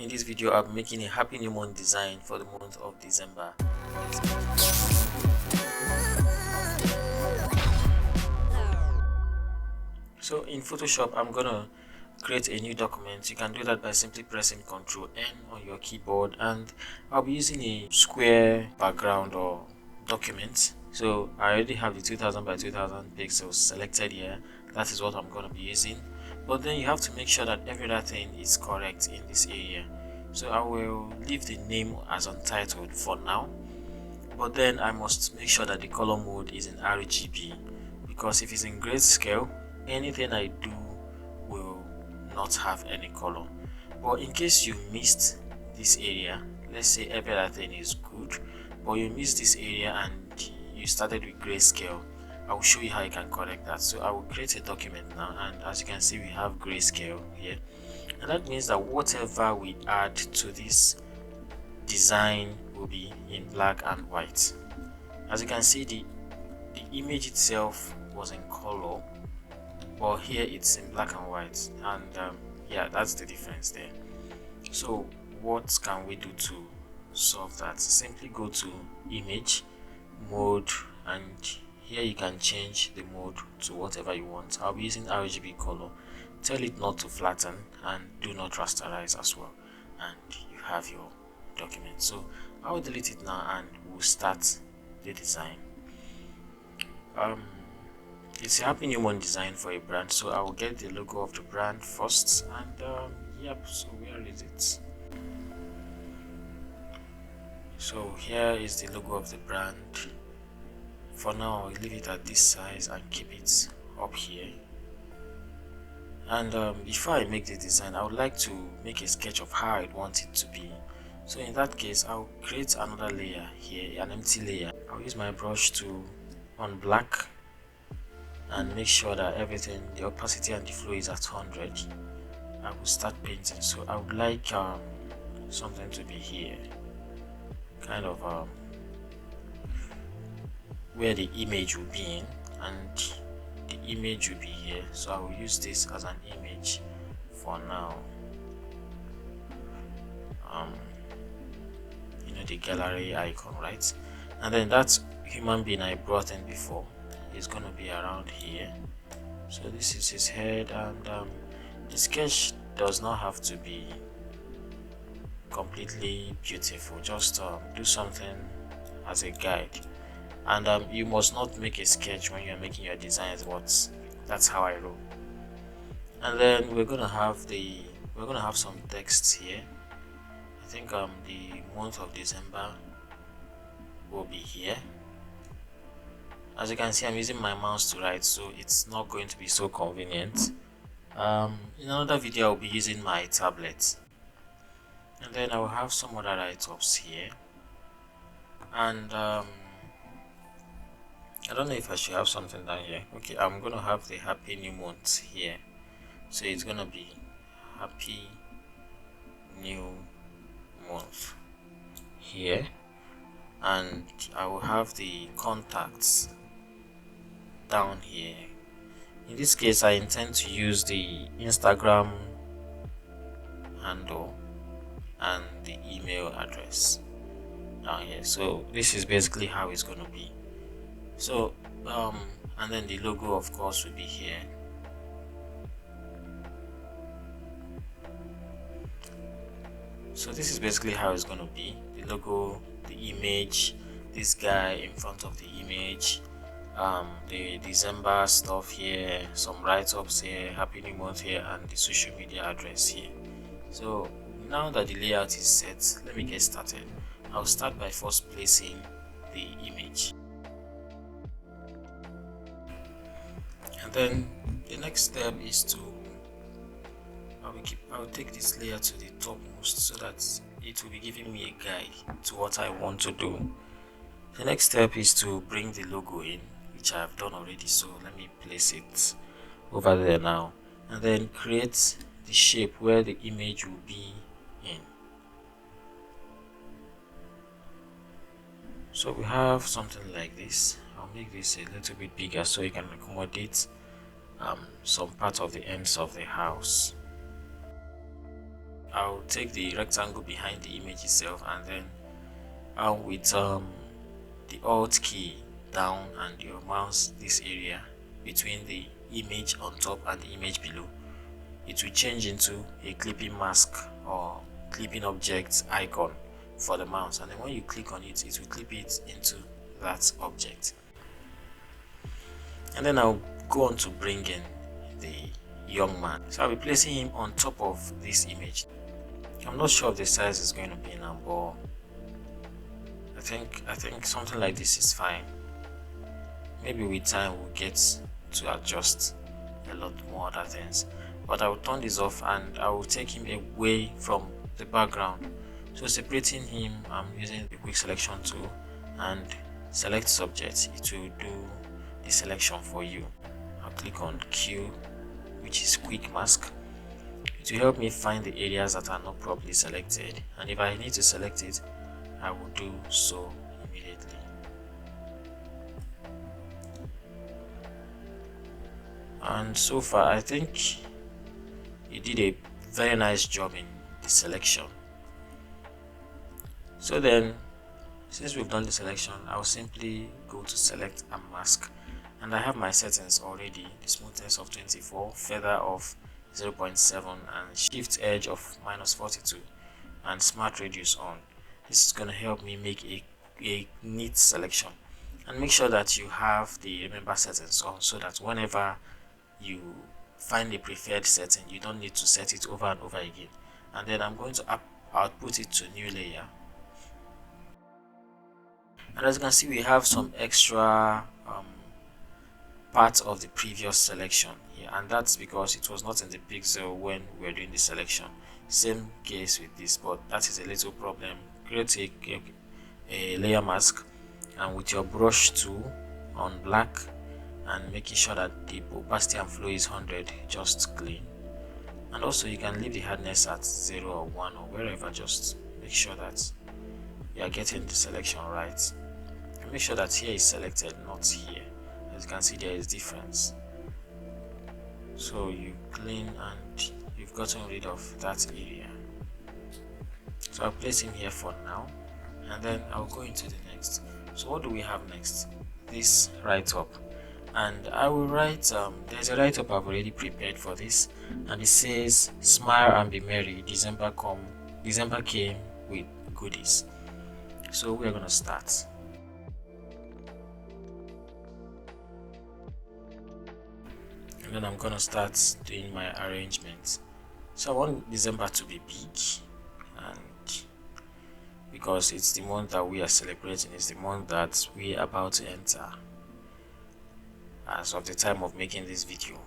In this video, I'm making a happy new month design for the month of December. So in Photoshop, I'm gonna create a new document. You can do that by simply pressing Ctrl N on your keyboard, and I'll be using a square background or document. So I already have the 2000 by 2000 pixels selected here. That is what I'm going to be using, but then you have to make sure that everything is correct in this area. So I will leave the name as untitled for now, but then I must make sure that the color mode is in RGB, because if it's in grayscale, anything I do will not have any color. But in case you missed this area, let's say everything is good, but you missed this area and you started with grayscale, I will show you how you can correct that. So I will create a document now, and as you can see, we have grayscale here, and that means that whatever we add to this design will be in black and white. As you can see, the image itself was in color, but here it's in black and white, and yeah, that's the difference there. So what can we do to solve that? Simply go to image mode, and here you can change the mode to whatever you want. I'll be using RGB color. Tell it not to flatten, and do not rasterize as well, and you have your document. So I'll delete it now, and we'll start the design. It's a happy new month design for a brand, so I will get the logo of the brand first, and yep, so where is it? So here is the logo of the brand. For now, I'll leave it at this size and keep it up here. And before I make the design, I would like to make a sketch of how I want it to be. So in that case, I'll create another layer here, an empty layer. I'll use my brush to on black and make sure that everything, the opacity and the flow is at 100. I will start painting. So I would like something to be here, kind of where the image will be in, and the image will be here. So I will use this as an image for now. You know, the gallery icon, right? And then that human being I brought in before is going to be around here. So this is his head, and the sketch does not have to be completely beautiful. Just do something as a guide, and you must not make a sketch when you're making your designs, but that's how I roll. And then we're gonna have some text here. I think the month of December will be here. As you can see, I'm using my mouse to write, so it's not going to be so convenient. In another video, I'll be using my tablet, and then I will have some other write-ups here. And I don't know if I should have something down here. Okay, I'm gonna have the happy new month here, so it's gonna be happy new month here, and I will have the contacts down here. In this case, I intend to use the Instagram handle and the email address down here. So this is basically how it's going to be. So and then the logo, of course, will be here. So this is basically how it's going to be: the logo, the image, this guy in front of the image, the December stuff here, some write-ups here, happy new month here, and the social media address here. So now that the layout is set, let me get started. I'll start by first placing the image, and then the next step is to I'll take this layer to the topmost so that it will be giving me a guide to what I want to do. The next step is to bring the logo in, which I have done already. So let me place it over there now, and then create the shape where the image will be in. So we have something like this. I'll make this a little bit bigger so you can accommodate some part of the ends of the house. I'll take the rectangle behind the image itself, and then I'll with the Alt key down and your mouse this area between the image on top and the image below, it will change into a clipping mask or clipping object icon for the mouse, and then when you click on it, it will clip it into that object. And then I'll go on to bring in the young man, so I'll be placing him on top of this image. I'm not sure if the size is going to be now, but I think something like this is fine. Maybe with time we'll get to adjust a lot more other things, but I will turn this off and I will take him away from the background. So separating him, I'm using the quick selection tool and select subject. It will do the selection for you. I'll click on Q, which is quick mask. It will help me find the areas that are not properly selected, and if I need to select it, I will do so immediately. And so far I think you did a very nice job in the selection. So then, since we've done the selection, I'll simply go to select and mask, and I have my settings already: the smoothness of 24, feather of 0.7, and shift edge of -42, and smart radius on. This is going to help me make a neat selection. And make sure that you have the remember settings on, so that whenever you find a preferred setting, you don't need to set it over and over again. And then I'm going to output it to new layer. And as you can see, we have some extra parts of the previous selection here, and that's because it was not in the pixel when we were doing the selection. Same case with this, but that is a little problem. Create a layer mask, and with your brush tool on black, and making sure that the opacity and flow is 100, just clean. And also you can leave the hardness at 0 or 1 or wherever. Just make sure that you are getting the selection right, and make sure that here is selected, not here. As you can see, there is difference. So you clean and you've gotten rid of that area. So I'll place him here for now, and then I'll go into the next. So what do we have next? This write-up, and I will write there's a write-up I've already prepared for this, and it says, "Smile and be merry, December came with goodies." So we're gonna start. And then I'm gonna start doing my arrangement. So I want December to be big, and because it's the month that we are celebrating, it's the month that we are about to enter as of the time of making this video.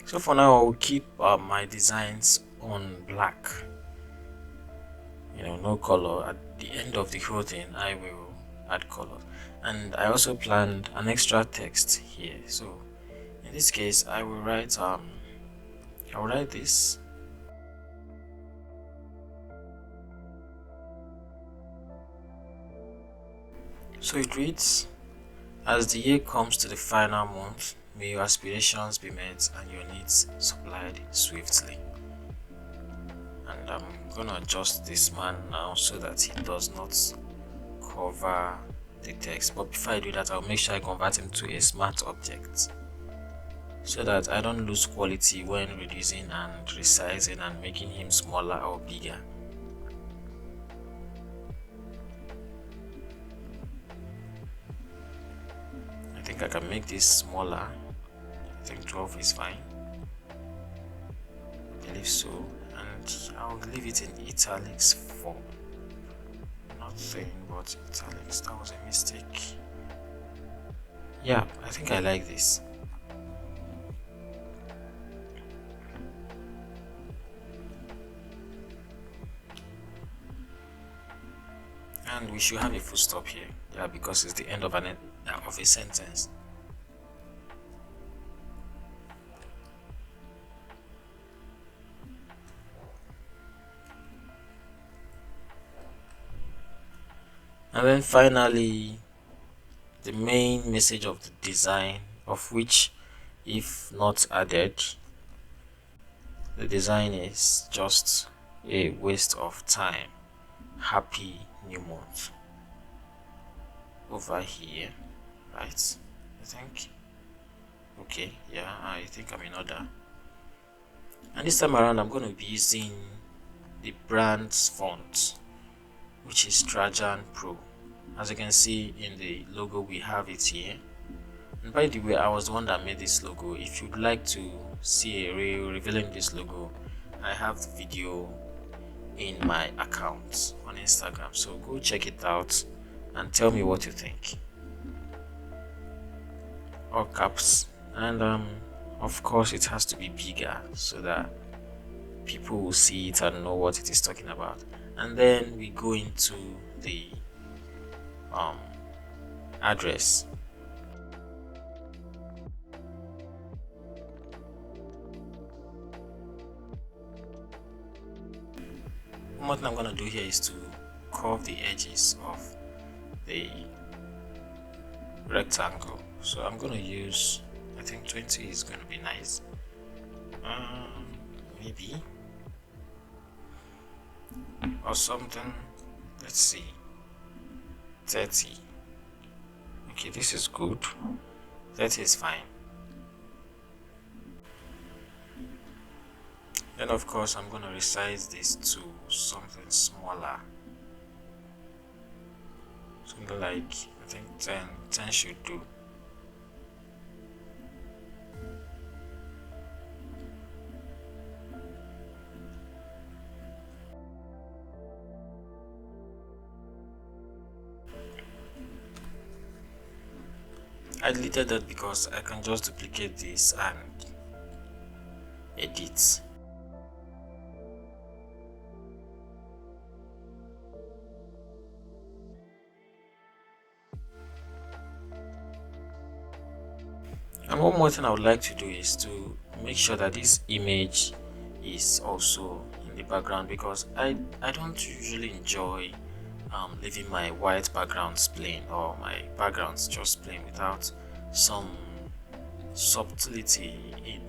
So for now, I'll keep my designs on black, no color. At the end of the whole thing, I will add color. And I also planned an extra text here. So in this case, I will write this. So it reads, "As the year comes to the final month, may your aspirations be met and your needs supplied swiftly." And I'm gonna adjust this man now so that he does not cover the text. But before I do that, I'll make sure I convert him to a smart object, so that I don't lose quality when reducing and resizing and making him smaller or bigger. I think I can make this smaller. I think 12 is fine. I believe so. And I'll leave it in italics for nothing but italics. That was a mistake. Yeah, I think I like this. And we should have a full stop here. Yeah, because it's the end of a sentence. And then finally, the main message of the design, of which, if not added, the design is just a waste of time. Happy new month over here, right? I think, okay, yeah, I think I'm in order. And this time around I'm going to be using the brand's font, which is Trajan Pro. As you can see in the logo, we have it here. And by the way, I was the one that made this logo. If you'd like to see a reel revealing this logo, I have the video in my account on Instagram, so go check it out and tell me what you think. All caps, and of course it has to be bigger so that people will see it and know what it is talking about. And then we go into the address. What I'm going to do here is to curve the edges of the rectangle. So I'm going to use, I think 20 is going to be nice. Maybe, or something. Let's see, 30. Okay, this is good. 30 is fine. Then of course I'm going to resize this to something smaller, something like, I think 10 should do. I deleted that because I can just duplicate this and edit. And one more thing I would like to do is to make sure that this image is also in the background, because I don't usually enjoy leaving my white backgrounds plain, or my backgrounds just plain without some subtlety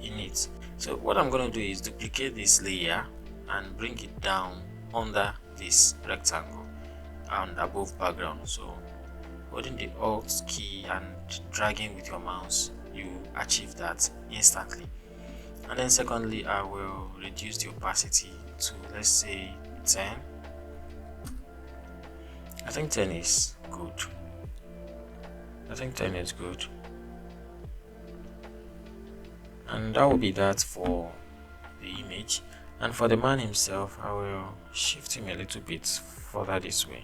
in it. So what I'm going to do is duplicate this layer and bring it down under this rectangle and above background. So holding the Alt key and dragging with your mouse, you achieve that instantly. And then secondly, I will reduce the opacity to, let's say, 10. I think 10 is good. I think 10 is good. And that will be that for the image. And for the man himself, I will shift him a little bit further this way.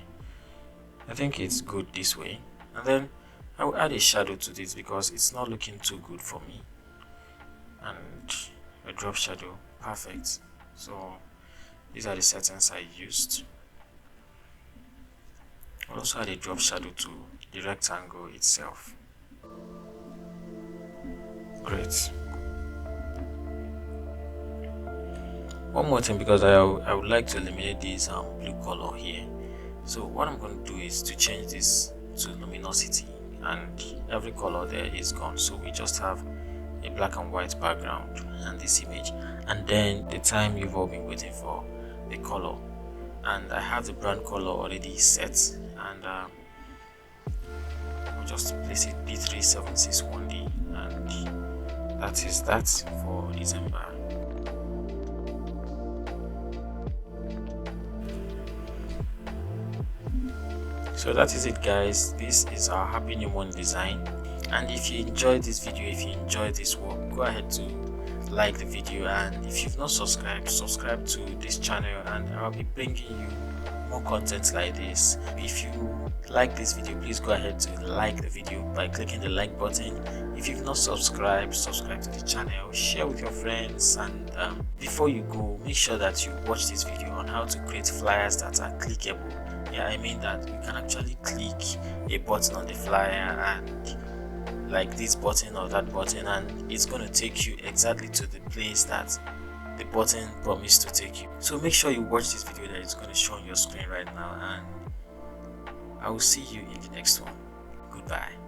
I think it's good this way. And then I will add a shadow to this because it's not looking too good for me. And a drop shadow, perfect. So these are the settings I used. I'll also add a drop shadow to the rectangle itself. Great. One more thing, because I would like to eliminate this blue color here. So what I'm going to do is to change this to luminosity, and every color there is gone. So we just have a black and white background and this image, and then the time you've all been waiting for, the color. And I have the brand color already set, and I'll just place it B3761D, and that is that for December. So that is it, guys. This is our Happy New Month design. And if you enjoyed this video, if you enjoyed this work, go ahead to like the video, and if you've not subscribed, subscribe to this channel, and I'll be bringing you more content like this. If you like this video, please go ahead to like the video by clicking the like button. If you've not subscribed, subscribe to the channel, share with your friends, and before you go, make sure that you watch this video on how to create flyers that are clickable. Yeah, I mean that you can actually click a button on the flyer, and like this button or that button, and it's going to take you exactly to the place that the button promised to take you. So make sure you watch this video that is going to show on your screen right now, and I will see you in the next one. Goodbye.